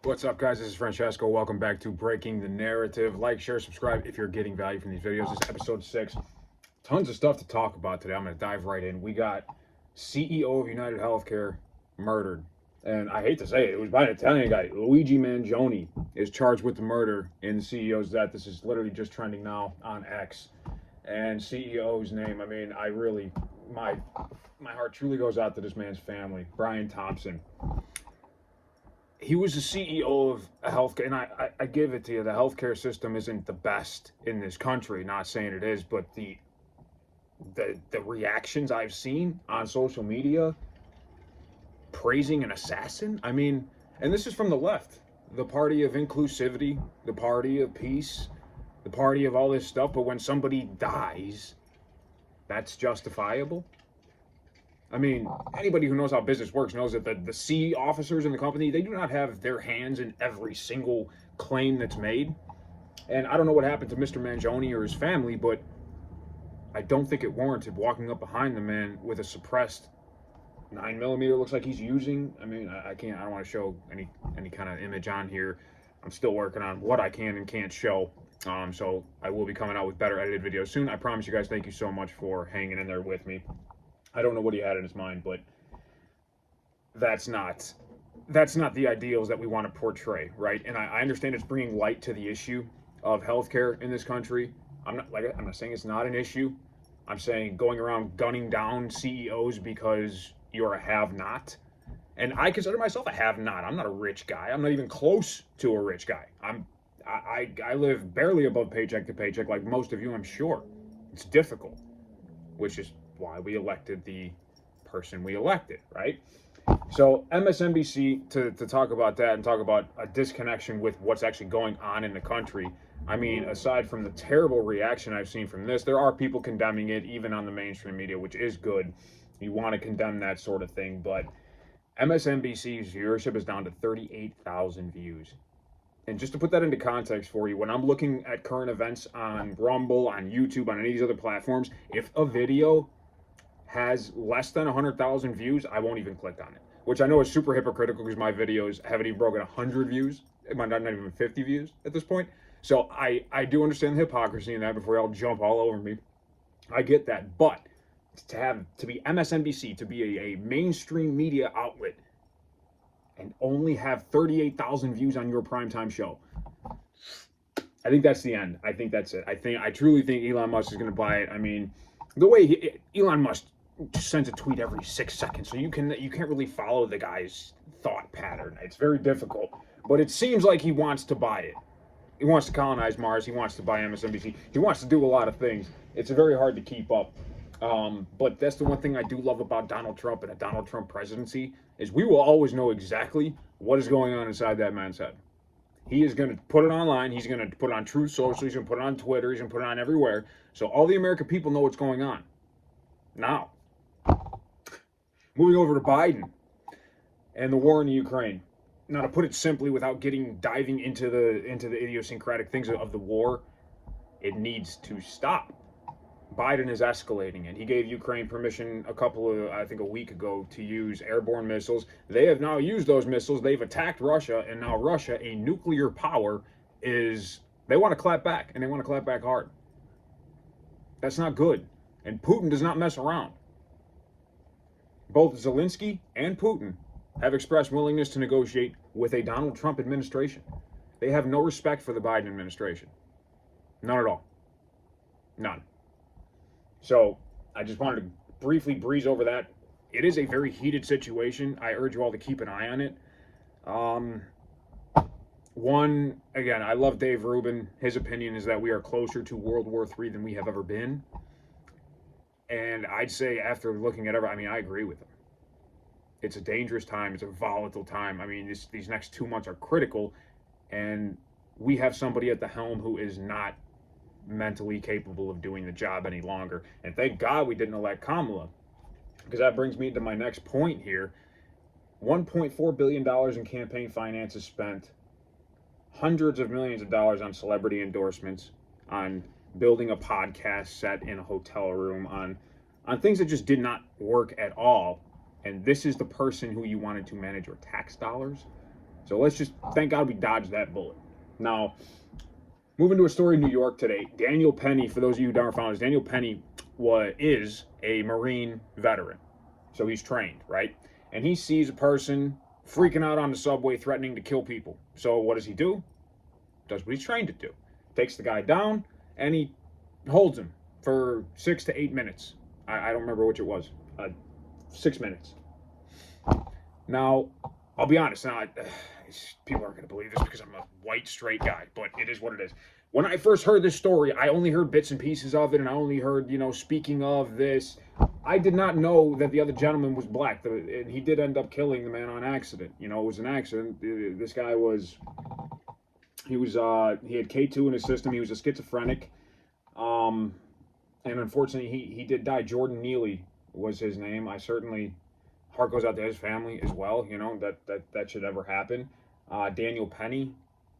What's up, guys? This is Francesco. Welcome back to Breaking the Narrative. Like, share, subscribe if you're getting value from these videos. This is episode 6. Tons of stuff to talk about today. I'm going to dive right in. We got CEO of United Healthcare murdered. And I hate to say it, it was by an Italian guy. Luigi Mangione is charged with the murder in the CEO's death. This is literally just trending now on X. And CEO's name, I mean, my heart truly goes out to this man's family, Brian Thompson. He was the CEO of a healthcare, and I give it to you. The healthcare system isn't the best in this country. Not saying it is, but the reactions I've seen on social media praising an assassin. I mean, and this is from the left, the party of inclusivity, the party of peace, the party of all this stuff. But when somebody dies, that's justifiable. I mean, anybody who knows how business works knows that the C officers in the company, they do not have their hands in every single claim that's made. And I don't know what happened to Mr. Mangione or his family, but I don't think it warranted walking up behind the man with a suppressed 9mm. Looks like he's using. I mean, I don't want to show any kind of image on here. I'm still working on what I can and can't show. So I will be coming out with better edited videos soon. I promise you guys. Thank you so much for hanging in there with me. I don't know what he had in his mind, but that's not the ideals that we want to portray, right? And I understand it's bringing light to the issue of healthcare in this country. I'm not saying it's not an issue. I'm saying going around gunning down CEOs because you're a have-not. And I consider myself a have-not. I'm not a rich guy. I'm not even close to a rich guy. I live barely above paycheck to paycheck, like most of you, I'm sure. It's difficult, which is why we elected the person we elected, right? So MSNBC, to talk about that and talk about a disconnection with what's actually going on in the country. I mean, aside from the terrible reaction I've seen from this, there are people condemning it, even on the mainstream media, which is good. You want to condemn that sort of thing, but MSNBC's viewership is down to 38,000 views. And just to put that into context for you, when I'm looking at current events on Rumble, on YouTube, on any of these other platforms, if a video has less than 100,000 views, I won't even click on it. Which I know is super hypocritical because my videos haven't even broken 100 views. It might not even 50 views at this point. So I do understand the hypocrisy in that before y'all jump all over me. I get that. But to be MSNBC, to be a mainstream media outlet, and only have 38,000 views on your primetime show, I think that's the end. I think that's it. I truly think Elon Musk is going to buy it. I mean, the way Elon Musk sends a tweet every 6 seconds, so you can't really follow the guy's thought pattern. It's very difficult, but it seems like he wants to buy it. He wants to colonize Mars. He wants to buy MSNBC. He wants to do a lot of things. It's very hard to keep up. But that's the one thing I do love about Donald Trump and a Donald Trump presidency is we will always know exactly what is going on inside that man's head. He is going to put it online. He's going to put it on Truth Social. He's going to put it on Twitter. He's going to put it on everywhere. So all the American people know what's going on. Now, moving over to Biden and the war in the Ukraine. Now, to put it simply, without diving into the idiosyncratic things of the war, it needs to stop. Biden is escalating it. He gave Ukraine permission a week ago, to use airborne missiles. They have now used those missiles. They've attacked Russia, and now Russia, a nuclear power, they want to clap back, and they want to clap back hard. That's not good. And Putin does not mess around. Both Zelensky and Putin have expressed willingness to negotiate with a Donald Trump administration. They have no respect for the Biden administration. None at all. None. So I just wanted to briefly breeze over that. It is a very heated situation. I urge you all to keep an eye on it. Again, I love Dave Rubin. His opinion is that we are closer to World War III than we have ever been. And I'd say after looking at I agree with him. It's a dangerous time. It's a volatile time. I mean, these next 2 months are critical. And we have somebody at the helm who is not mentally capable of doing the job any longer. And thank God we didn't elect Kamala, because that brings me to my next point here. $1.4 billion in campaign finances spent, hundreds of millions of dollars on celebrity endorsements, on building a podcast set in a hotel room, on things that just did not work at all. And this is the person who you wanted to manage your tax dollars. So let's just thank God we dodged that bullet. Now, moving to a story in New York today. Daniel Penny, for those of you who aren't followers, Daniel Penny is a Marine veteran. So he's trained, right? And he sees a person freaking out on the subway, threatening to kill people. So what does he do? Does what he's trained to do. Takes the guy down, and he holds him for 6 to 8 minutes. I don't remember which it was. 6 minutes. Now, I'll be honest. Now, people aren't going to believe this because I'm a white, straight guy, but it is what it is. When I first heard this story, I only heard bits and pieces of it, and I only heard, speaking of this. I did not know that the other gentleman was black, and he did end up killing the man on accident. It was an accident. This guy he had K2 in his system. He was a schizophrenic, and unfortunately, he did die. Jordan Neely was his name. Heart goes out to his family as well. That should ever happen. Daniel Penny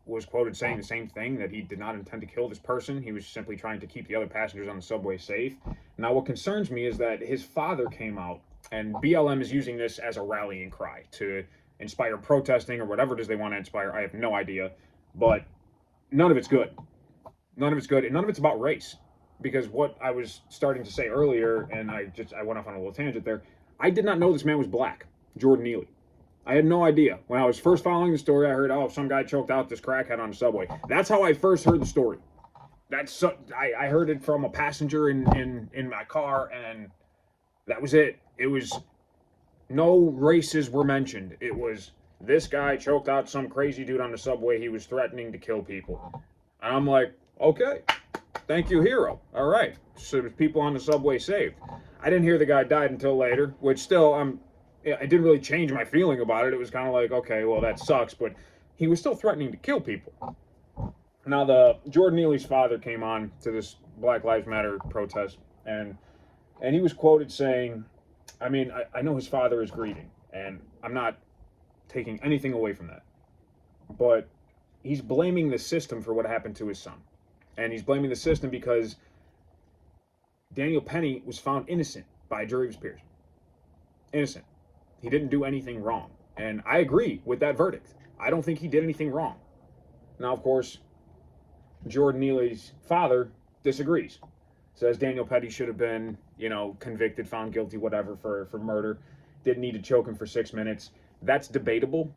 was quoted saying the same thing, that he did not intend to kill this person. He was simply trying to keep the other passengers on the subway safe. Now, what concerns me is that his father came out, and BLM is using this as a rallying cry to inspire protesting or whatever it is they want to inspire. I have no idea, but none of it's good. None of it's good, and none of it's about race. Because what I was starting to say earlier, and I went off on a little tangent there, I did not know this man was black, Jordan Neely. I had no idea. When I was first following the story, I heard, some guy choked out this crackhead on the subway. That's how I first heard the story. I heard it from a passenger in my car, and that was it. It was, no races were mentioned. It was, this guy choked out some crazy dude on the subway. He was threatening to kill people. And I'm like, okay, thank you, hero. All right, so there's people on the subway saved. I didn't hear the guy died until later, which still, it didn't really change my feeling about it. It was kind of like, okay, well, that sucks, but he was still threatening to kill people. Now, the Jordan Neely's father came on to this Black Lives Matter protest, and he was quoted saying, I know his father is grieving, and I'm not taking anything away from that, but he's blaming the system for what happened to his son. And he's blaming the system because Daniel Penny was found innocent by a jury of his peers. Innocent. He didn't do anything wrong. And I agree with that verdict. I don't think he did anything wrong. Now, of course, Jordan Neely's father disagrees. Says Daniel Penny should have been, convicted, found guilty, whatever, for murder. Didn't need to choke him for 6 minutes. That's debatable.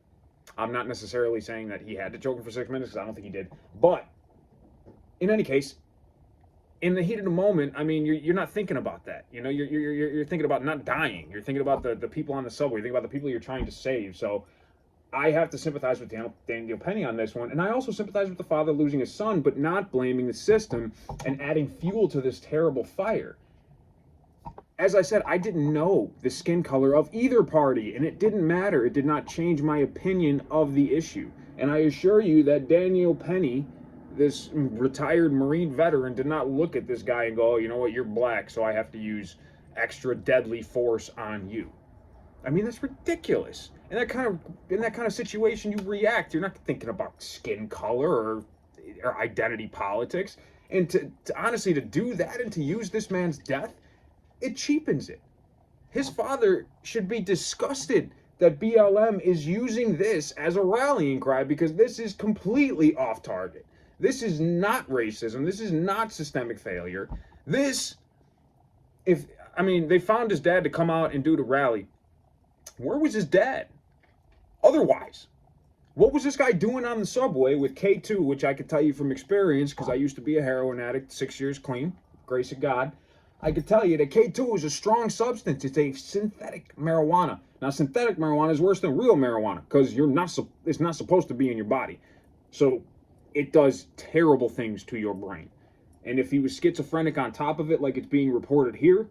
I'm not necessarily saying that he had to choke him for 6 minutes, because I don't think he did. But, in any case, in the heat of the moment, you're not thinking about that. You're thinking about not dying. You're thinking about the people on the subway. You're thinking about the people you're trying to save. So I have to sympathize with Daniel Penny on this one. And I also sympathize with the father losing his son, but not blaming the system and adding fuel to this terrible fire. As I said, I didn't know the skin color of either party, and it didn't matter. It did not change my opinion of the issue. And I assure you that Daniel Penny, this retired Marine veteran, did not look at this guy and go, you know what, you're black, so I have to use extra deadly force on you. That's ridiculous. In that kind of situation, you react. You're not thinking about skin color or identity politics. And to honestly, to do that and to use this man's death, it cheapens it. His father should be disgusted that BLM is using this as a rallying cry, because this is completely off target. This is not racism. This is not systemic failure. They found his dad to come out and do the rally. Where was his dad? Otherwise, what was this guy doing on the subway with K2, which I could tell you from experience, because I used to be a heroin addict, 6 years clean, grace of God. I could tell you that K2 is a strong substance. It's a synthetic marijuana. Now, synthetic marijuana is worse than real marijuana, because it's not supposed to be in your body. So it does terrible things to your brain. And if he was schizophrenic on top of it, like it's being reported here,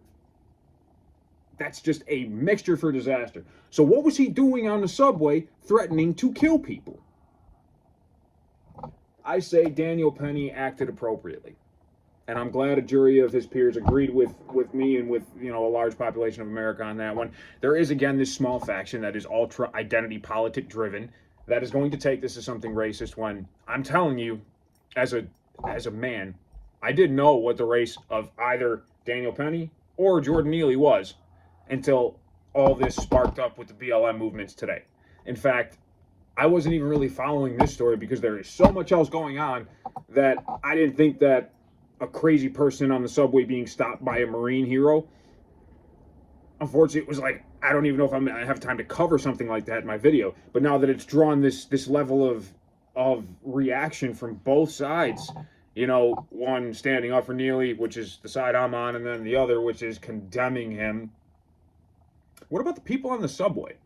that's just a mixture for disaster. So what was he doing on the subway threatening to kill people? I say Daniel Penny acted appropriately. And I'm glad a jury of his peers agreed with me and with, a large population of America on that one. There is, again, this small faction that is ultra identity politic driven that is going to take this as something racist, when I'm telling you, as a man, I didn't know what the race of either Daniel Penny or Jordan Neely was until all this sparked up with the BLM movements today. In fact, I wasn't even really following this story because there is so much else going on that I didn't think that a crazy person on the subway being stopped by a Marine hero. Unfortunately, it was like, I don't even know if I have time to cover something like that in my video. But now that it's drawn this level of reaction from both sides, you know, one standing up for Neely, which is the side I'm on, and then the other, which is condemning him. What about the people on the subway?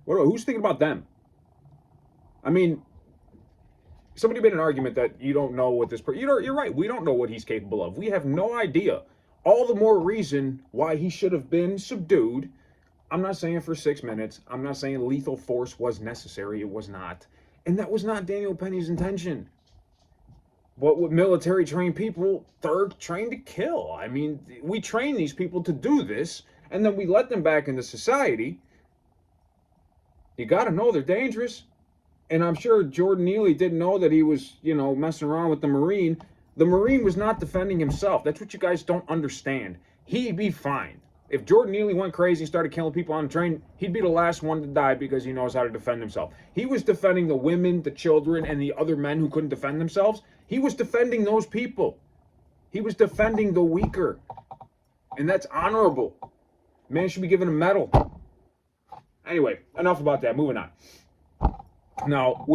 Who's thinking about them? I mean, somebody made an argument that you don't know what this person, you're right, we don't know what he's capable of. We have no idea. All the more reason why he should have been subdued. I'm not saying for 6 minutes. I'm not saying lethal force was necessary. It was not. And that was not Daniel Penny's intention. But with military trained people, they're trained to kill. I mean, we train these people to do this, and then we let them back into society. You got to know they're dangerous. And I'm sure Jordan Neely didn't know that he was, you know, messing around with the Marine. The Marine was not defending himself. That's what you guys don't understand. He'd be fine. If Jordan Neely went crazy and started killing people on the train, he'd be the last one to die because he knows how to defend himself. He was defending the women, the children, and the other men who couldn't defend themselves. He was defending those people. He was defending the weaker. And that's honorable. Man should be given a medal. Anyway, enough about that. Moving on. Now,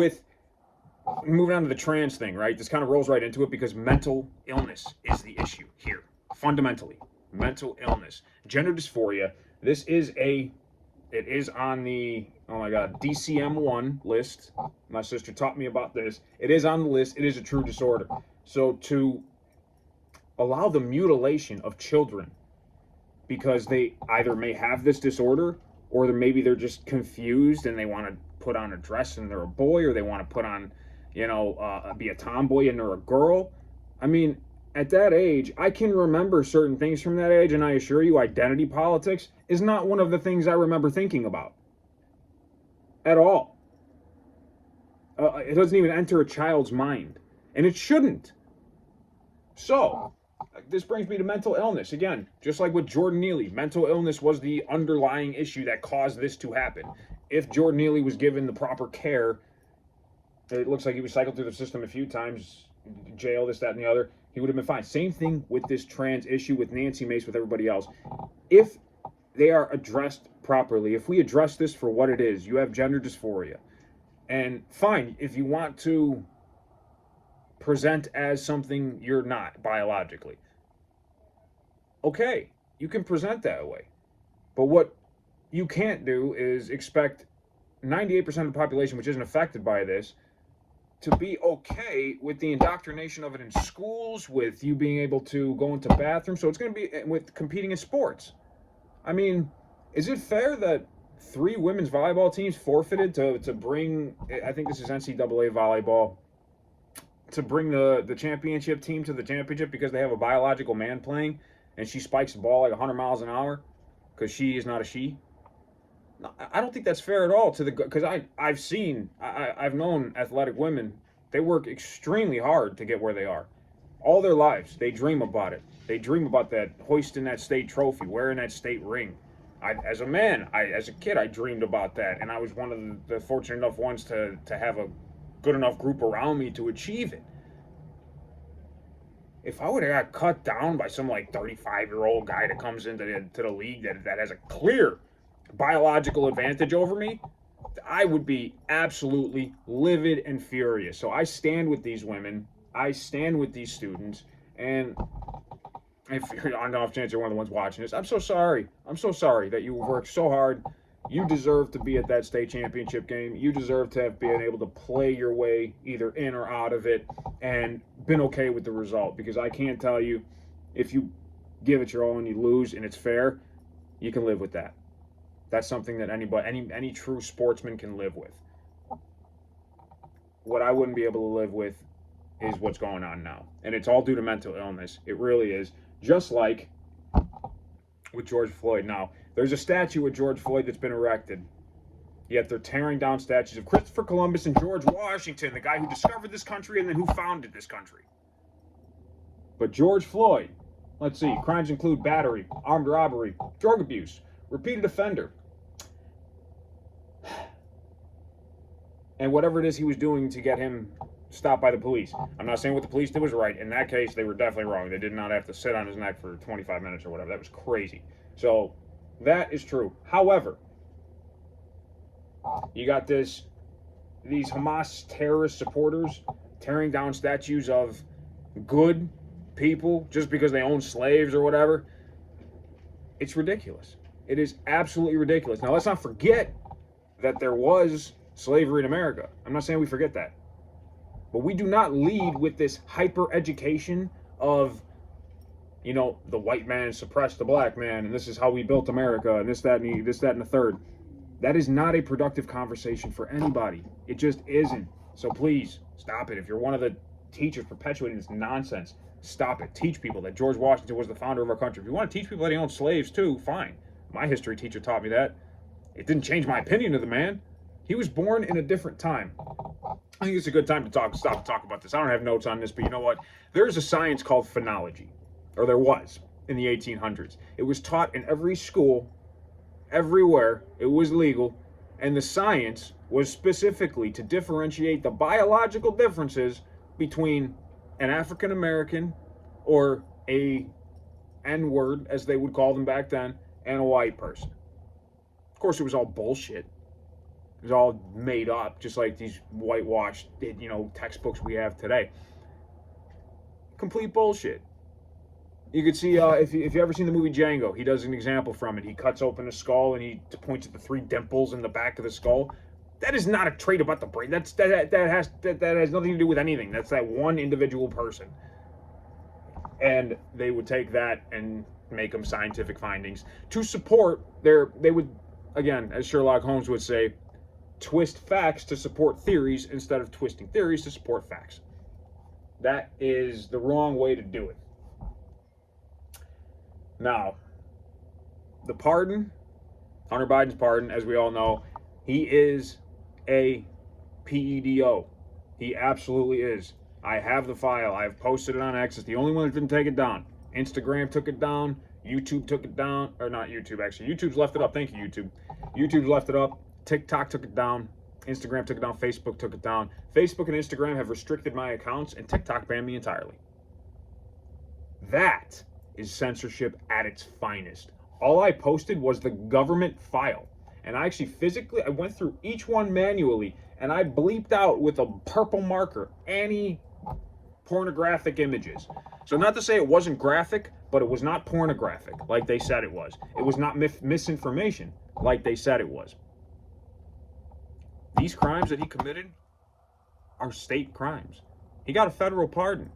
moving on to the trans thing, right? This kind of rolls right into it because mental illness is the issue here. Fundamentally, mental illness. Gender dysphoria. It is on the, oh my God, DCM-1 list. My sister taught me about this. It is on the list. It is a true disorder. So to allow the mutilation of children because they either may have this disorder or maybe they're just confused and they want to put on a dress and they're a boy, or they want to put on, you know, be a tomboy and they're a girl. I mean, at that age, I can remember certain things from that age, and I assure you, identity politics is not one of the things I remember thinking about at all. It doesn't even enter a child's mind, and it shouldn't. So, this brings me to mental illness. Again, just like with Jordan Neely, mental illness was the underlying issue that caused this to happen. If Jordan Neely was given the proper care, it looks like he was cycled through the system a few times, jail, this, that, and the other, he would have been fine. Same thing with this trans issue, with Nancy Mace, with everybody else. If they are addressed properly, if we address this for what it is, you have gender dysphoria, and fine, if you want to present as something you're not biologically, okay, you can present that way. But what you can't do is expect 98% of the population, which isn't affected by this, to be okay with the indoctrination of it in schools, with you being able to go into bathrooms. So it's going to be with competing in sports. I mean, is it fair that 3 women's volleyball teams forfeited to bring, I think this is NCAA volleyball, to bring the championship team to the championship because they have a biological man playing and she spikes the ball like 100 miles an hour because she is not a she? I don't think that's fair at all because I've known athletic women. They work extremely hard to get where they are. All their lives, they dream about it. They dream about that, hoisting that state trophy, wearing that state ring. As a kid, I dreamed about that, and I was one of the fortunate enough ones to have a good enough group around me to achieve it. If I would have got cut down by some like 35-year-old guy that comes into the league that has a clear biological advantage over me, I would be absolutely livid and furious. So I stand with these women. I stand with these students. And if you're on the off chance you're one of the ones watching this, I'm so sorry. I'm so sorry that you worked so hard. You deserve to be at that state championship game. You deserve to have been able to play your way either in or out of it and been okay with the result. Because I can't tell you, if you give it your all and you lose and it's fair, you can live with that. That's something that any true sportsman can live with. What I wouldn't be able to live with is what's going on now. And it's all due to mental illness. It really is. Just like with George Floyd. Now, there's a statue of George Floyd that's been erected. Yet they're tearing down statues of Christopher Columbus and George Washington, the guy who discovered this country and then who founded this country. But George Floyd, let's see, crimes include battery, armed robbery, drug abuse, repeated offender. and whatever it is he was doing to get him stopped by the police. I'm not saying what the police did was right. In that case, they were definitely wrong. They did not have to sit on his neck for 25 minutes or whatever. That was crazy. So that is true. However, you got these Hamas terrorist supporters tearing down statues of good people just because they own slaves or whatever. It's ridiculous. It is absolutely ridiculous. Now, let's not forget that there was slavery in America. I'm not saying we forget that. But we do not lead with this hyper education of, you know, the white man suppressed the black man, and this is how we built America, and this, that, and the third. That is not a productive conversation for anybody. It just isn't. So please, stop it. If you're one of the teachers perpetuating this nonsense, stop it. Teach people that George Washington was the founder of our country. If you want to teach people that he owned slaves too, fine. My history teacher taught me that. It didn't change my opinion of the man. He was born in a different time. I think it's a good time to stop to talk about this. I don't have notes on this, but you know what? There's a science called phonology, or there was in the 1800s. It was taught in every school, everywhere. It was legal, and the science was specifically to differentiate the biological differences between an African American, or a N-word, as they would call them back then, and a white person. Of course, it was all bullshit. It was all made up, just like these whitewashed, you know, textbooks we have today. Complete bullshit. You could see, if you ever seen the movie Django, he does an example from it. He cuts open a skull and he points at the 3 dimples in the back of the skull. That is not a trait about the brain. That has nothing to do with anything. That's that one individual person. And they would take that and make them scientific findings to support they would, again, as Sherlock Holmes would say, twist facts to support theories instead of twisting theories to support facts. That is the wrong way to do it. Now, the pardon, Hunter Biden's pardon, as we all know, he is a PEDO. He absolutely is. I have the file. I have posted it on X. It's the only one that didn't take it down. Instagram took it down. YouTube took it down. Or not YouTube, actually. YouTube's left it up. Thank you, YouTube. YouTube's left it up. TikTok took it down. Instagram took it down. Facebook took it down. Facebook and Instagram have restricted my accounts, and TikTok banned me entirely. That is censorship at its finest. All I posted was the government file. And I actually I went through each one manually, and I bleeped out with a purple marker any pornographic images. So not to say it wasn't graphic, but it was not pornographic like they said it was. It was not misinformation like they said it was. These crimes that he committed are state crimes. He got a federal pardon.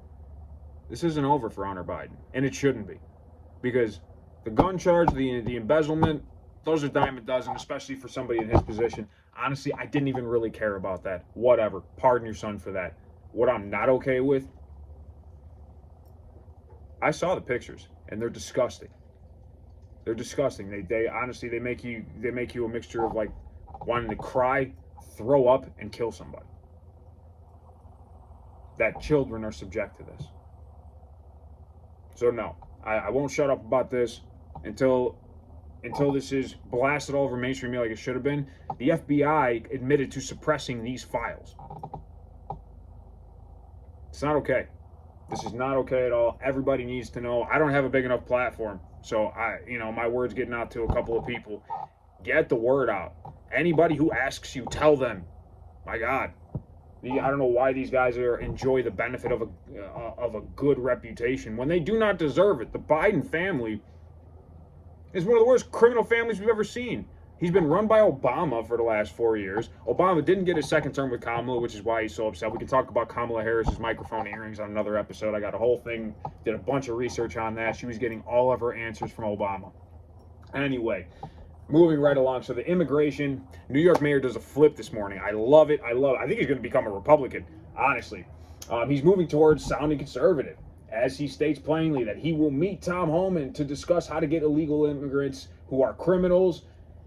This isn't over for Hunter Biden, and it shouldn't be. Because the gun charge, the embezzlement, those are dime a dozen, especially for somebody in his position. Honestly, I didn't even really care about that. Whatever. Pardon your son for that. What I'm not okay with, I saw the pictures, and they're disgusting. They're disgusting. They honestly, they make you a mixture of like wanting to cry, throw up, and kill somebody. That children are subject to this. So no, I won't shut up about this until this is blasted all over mainstream media like it should have been. The FBI admitted to suppressing these files. It's not okay. This is not okay at all. Everybody needs to know. I don't have a big enough platform, so my word's getting out to a couple of people. Get the word out. Anybody who asks you, tell them. My God, I don't know why these guys enjoy the benefit of a good reputation when they do not deserve it. The Biden family is one of the worst criminal families we've ever seen. He's been run by Obama for the last 4 years. Obama didn't get his second term with Kamala, which is why he's so upset. We can talk about Kamala Harris's microphone earrings on another episode. I got a whole thing, did a bunch of research on that. She was getting all of her answers from Obama. Anyway, moving right along. So the immigration, New York mayor does a flip this morning. I love it. I think he's going to become a Republican, honestly. He's moving towards sounding conservative, as he states plainly that he will meet Tom Homan to discuss how to get illegal immigrants who are criminals,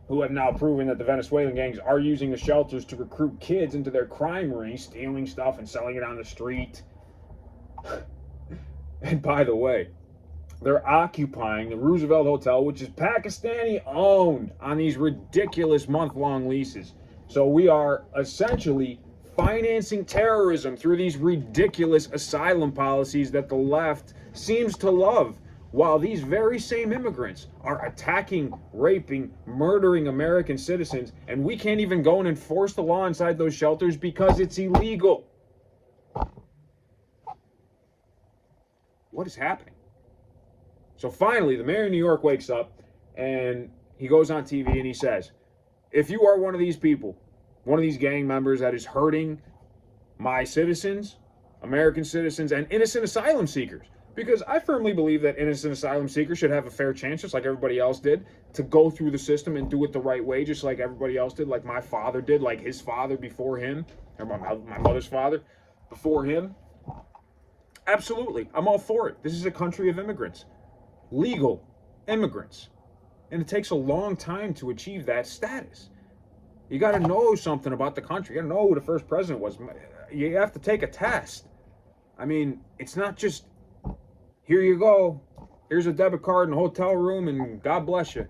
who have now proven that the Venezuelan gangs are using the shelters to recruit kids into their crime rings, stealing stuff and selling it on the street. And by the way, they're occupying the Roosevelt Hotel, which is Pakistani owned, on these ridiculous month-long leases. So we are essentially financing terrorism through these ridiculous asylum policies that the left seems to love, while these very same immigrants are attacking, raping, murdering American citizens, and we can't even go and enforce the law inside those shelters because it's illegal. What is happening? So finally, the mayor of New York wakes up and he goes on TV and he says, if you are one of these people, one of these gang members that is hurting my citizens, American citizens, and innocent asylum seekers, because I firmly believe that innocent asylum seekers should have a fair chance, just like everybody else did, to go through the system and do it the right way, just like everybody else did, like my father did, like his father before him, or my mother's father before him. Absolutely. I'm all for it. This is a country of immigrants, legal immigrants. And it takes a long time to achieve that status. You got to know something about the country. You got to know who the first president was. You have to take a test. I mean, it's not just, here you go, here's a debit card in a hotel room and God bless you.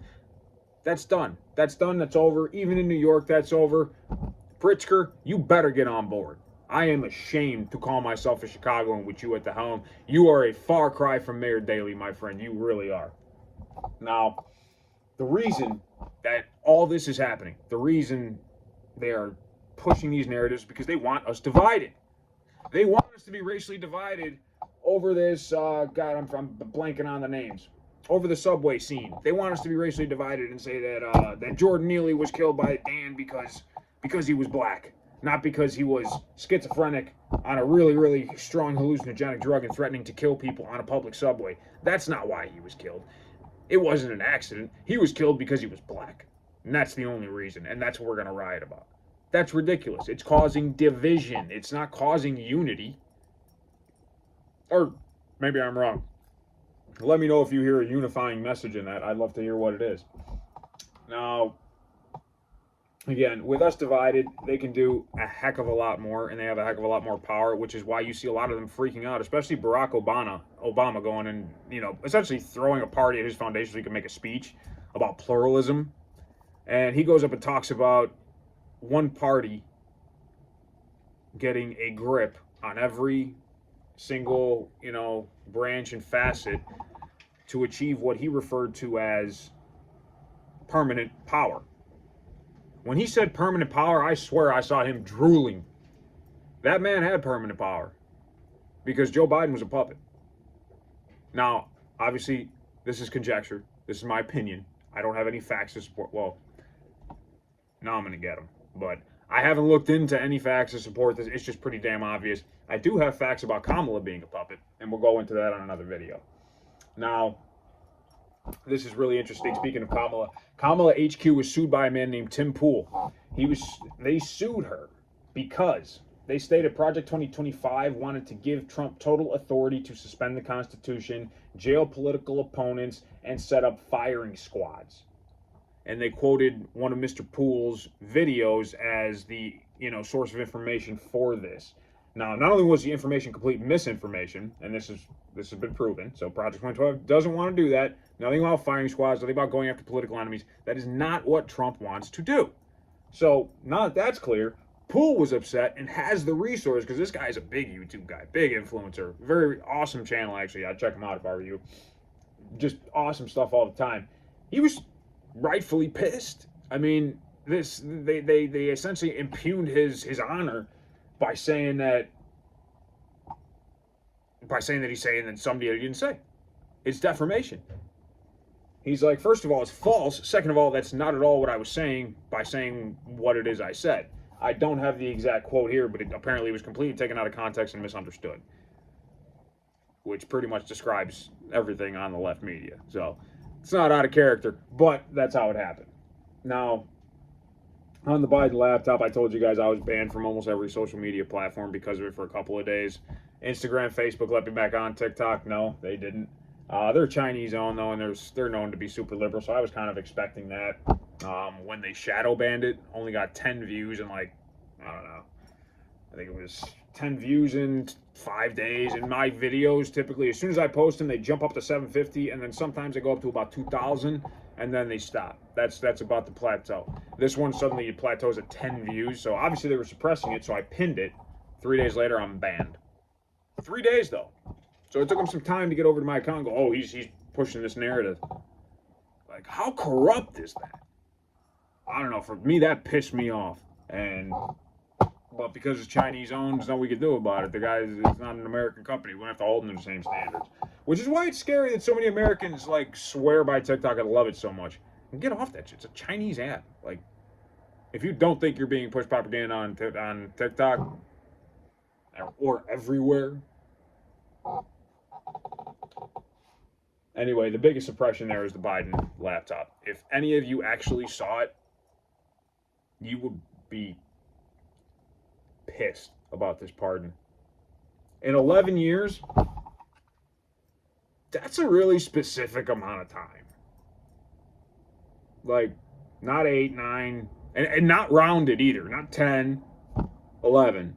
That's done. That's done. That's over. Even in New York, that's over. Pritzker, you better get on board. I am ashamed to call myself a Chicagoan with you at the helm. You are a far cry from Mayor Daley, my friend. You really are. Now, the reason that all this is happening, the reason they are pushing these narratives, because they want us divided. They want us to be racially divided over this, God, I'm blanking on the names, over the subway scene. They want us to be racially divided and say that that Jordan Neely was killed by Dan because he was black, not because he was schizophrenic on a really, really strong hallucinogenic drug and threatening to kill people on a public subway. That's not why he was killed. It wasn't an accident. He was killed because he was black. And that's the only reason. And that's what we're going to riot about. That's ridiculous. It's causing division. It's not causing unity. Or maybe I'm wrong. Let me know if you hear a unifying message in that. I'd love to hear what it is. Now, again, with us divided, they can do a heck of a lot more, and they have a heck of a lot more power, which is why you see a lot of them freaking out, especially Barack Obama going and, essentially throwing a party at his foundation so he can make a speech about pluralism. And he goes up and talks about one party getting a grip on every single, branch and facet to achieve what he referred to as permanent power. When he said permanent power, I swear I saw him drooling. That man had permanent power because Joe Biden was a puppet. Now, obviously, this is conjecture. This is my opinion. I don't have any facts to support. Well, now I'm going to get them. But I haven't looked into any facts to support this. It's just pretty damn obvious. I do have facts about Kamala being a puppet, and we'll go into that on another video. Now, this is really interesting. Speaking of Kamala HQ was sued by a man named Tim Pool. They sued her because they stated Project 2025 wanted to give Trump total authority to suspend the Constitution, jail political opponents, and set up firing squads. And they quoted one of Mr. Pool's videos as the, source of information for this. Now, not only was the information complete misinformation, and this has been proven, so Project 2012 doesn't want to do that. Nothing about firing squads, nothing about going after political enemies. That is not what Trump wants to do. So, now that that's clear, Pool was upset and has the resource, because this guy's a big YouTube guy, big influencer, very awesome channel, actually. I'd check him out if I were you. Just awesome stuff all the time. He was rightfully pissed. I mean, they essentially impugned his honor by saying that he's saying that somebody didn't say. It's defamation. He's like, first of all, it's false. Second of all, that's not at all what I was saying by saying what it is I said. I don't have the exact quote here, but it apparently was completely taken out of context and misunderstood, which pretty much describes everything on the left media. So it's not out of character, but that's how it happened. Now, on the Biden laptop, I told you guys I was banned from almost every social media platform because of it for a couple of days. Instagram, Facebook let me back on. TikTok, no, they didn't. They're Chinese owned though, and they're known to be super liberal, so I was kind of expecting that. When they shadow banned it, only got 10 views in I don't know. I think it was 10 views in 5 days. And my videos, typically, as soon as I post them, they jump up to 750, and then sometimes they go up to about 2,000. and then they stop. That's about the plateau. This one suddenly plateaus at 10 views, so obviously they were suppressing it, so I pinned it. 3 days later, I'm banned. 3 days, though. So it took him some time to get over to my account and go, oh, he's pushing this narrative. Like, how corrupt is that? I don't know. For me, that pissed me off. But because it's Chinese owned, there's nothing we can do about it. The guy is not an American company. We don't have to hold him to the same standards. Which is why it's scary that so many Americans like swear by TikTok and love it so much. And get off that shit. It's a Chinese app. Like, if you don't think you're being pushed propaganda on TikTok or everywhere. Anyway, the biggest suppression there is the Biden laptop. If any of you actually saw it, you would be pissed about this pardon. In 11 years, that's a really specific amount of time. Like, not 8, 9, and not rounded either. Not 10, 11.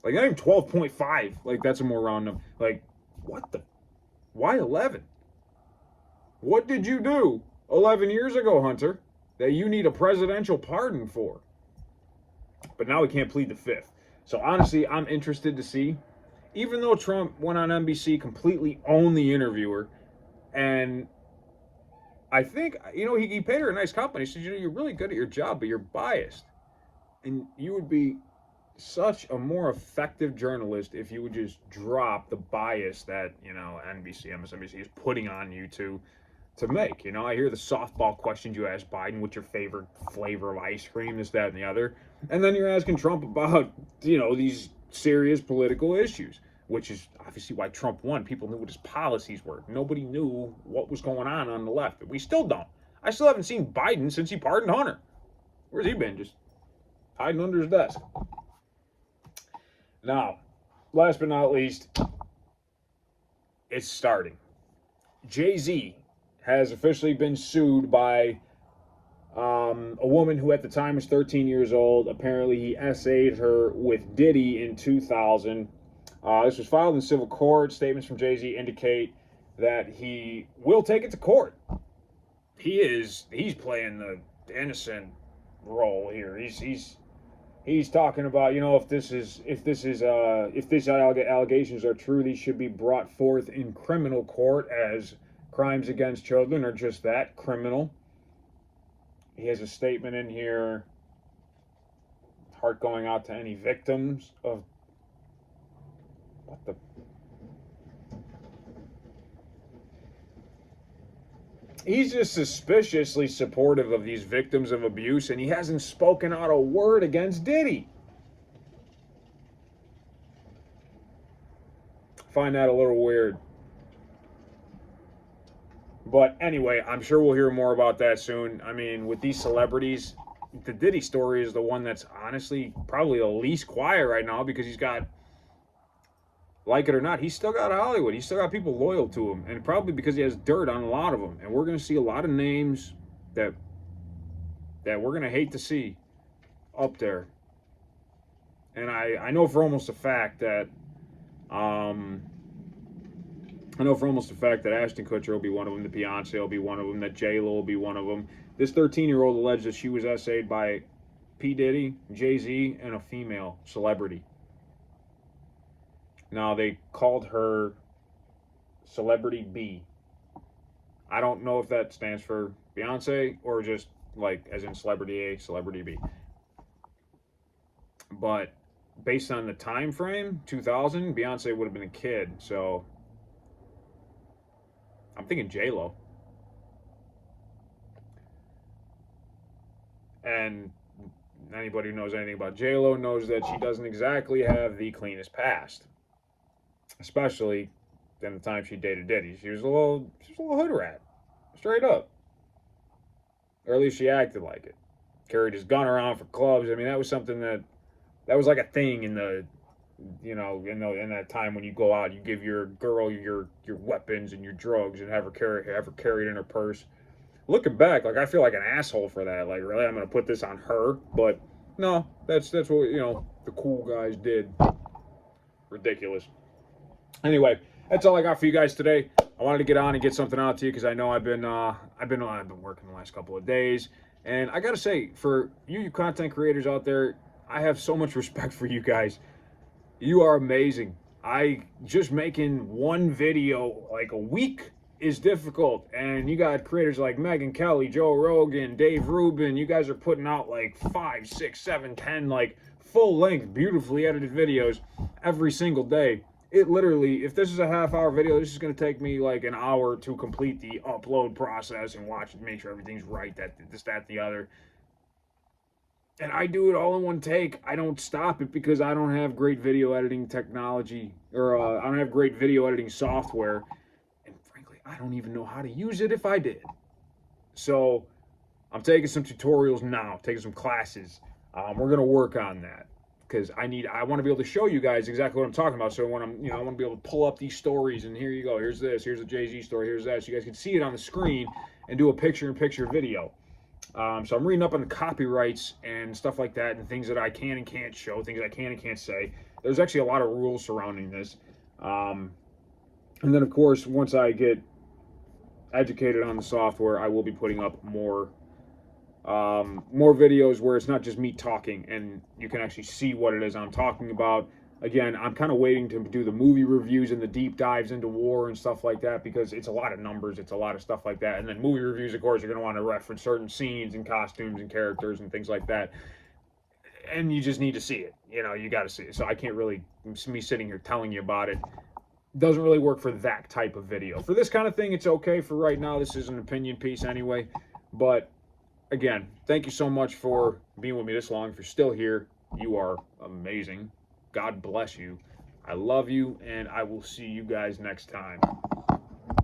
Like, not even 12.5. Like, that's a more round number. Like, what the? Why 11? What did you do 11 years ago, Hunter, that you need a presidential pardon for? But now we can't plead the fifth. So honestly, I'm interested to see, even though Trump went on NBC, completely owned the interviewer, and I think, he paid her a nice compliment. He said, you're really good at your job, but you're biased. And you would be such a more effective journalist if you would just drop the bias that, NBC, MSNBC is putting on you to make. I hear the softball questions you ask Biden, what's your favorite flavor of ice cream, this, that, and the other. And then you're asking Trump about, these serious political issues, which is obviously why Trump won. People knew what his policies were. Nobody knew what was going on the left. We still don't. I still haven't seen Biden since he pardoned Hunter. Where's he been? Just hiding under his desk. Now, last but not least, it's starting. Jay-Z has officially been sued by a woman who at the time was 13 years old. Apparently, he essayed her with Diddy in 2000. This was filed in civil court. Statements from Jay-Z indicate that he will take it to court. He's playing the innocent role here. He's talking about, if these allegations are true, these should be brought forth in criminal court as crimes against children are just that, criminal. He has a statement in here, heart going out to any victims of what the. He's just suspiciously supportive of these victims of abuse, and he hasn't spoken out a word against Diddy. Find that a little weird. But anyway, I'm sure we'll hear more about that soon. I mean, with these celebrities, the Diddy story is the one that's honestly probably the least quiet right now because he's got, like it or not, he's still got Hollywood. He's still got people loyal to him. And probably because he has dirt on a lot of them. And we're going to see a lot of names that we're going to hate to see up there. And I know for almost a fact that Ashton Kutcher will be one of them, that Beyonce will be one of them, that J-Lo will be one of them. This 13-year-old alleged that she was essayed by P. Diddy, Jay-Z, and a female celebrity. Now, they called her Celebrity B. I don't know if that stands for Beyonce or just, like, as in Celebrity A, Celebrity B. But based on the time frame, 2000, Beyonce would have been a kid, so I'm thinking J-Lo. And anybody who knows anything about J-Lo knows that she doesn't exactly have the cleanest past. Especially in the time she dated Diddy. She was a little hood rat. Straight up. Or at least she acted like it. Carried his gun around for clubs. I mean, that was something that was like a thing in the, in that time when you go out, you give your girl your weapons and your drugs and have her carried in her purse. Looking back, like, I feel like an asshole for that. Like, really, I'm going to put this on her? But no, that's what, the cool guys did. Ridiculous. Anyway, that's all I got for you guys today. I wanted to get on and get something out to you because I know I've been working the last couple of days, and I gotta say, for you content creators out there, I have so much respect for you guys. You are amazing. I just making one video like a week is difficult, and you got creators like Megan Kelly, Joe Rogan, Dave Rubin. You guys are putting out like 5, 6, 7, 10 like full length, beautifully edited videos every single day. It literally, if this is a half-hour video, this is going to take me like an hour to complete the upload process and watch it, make sure everything's right, this, that, the other. And I do it all in one take. I don't stop it because I don't have great video editing technology, or I don't have great video editing software. And frankly, I don't even know how to use it if I did. So I'm taking some tutorials now, taking some classes. We're going to work on that because I want to be able to show you guys exactly what I'm talking about. So when I want to be able to pull up these stories and here you go, here's this, here's the Jay-Z story, here's that. So you guys can see it on the screen and do a picture-in-picture video. So I'm reading up on the copyrights and stuff like that and things that I can and can't show, things I can and can't say. There's actually a lot of rules surrounding this. And then, of course, once I get educated on the software, I will be putting up more videos where it's not just me talking and you can actually see what it is I'm talking about. Again, I'm kind of waiting to do the movie reviews and the deep dives into war and stuff like that because it's a lot of numbers, it's a lot of stuff like that. And then movie reviews, of course, you're going to want to reference certain scenes and costumes and characters and things like that. And you just need to see it. You know, you got to see it. So I can't really, me sitting here telling you about it doesn't really work for that type of video. For this kind of thing, it's okay for right now. This is an opinion piece anyway. But again, thank you so much for being with me this long. If you're still here, you are amazing. God bless you. I love you, and I will see you guys next time.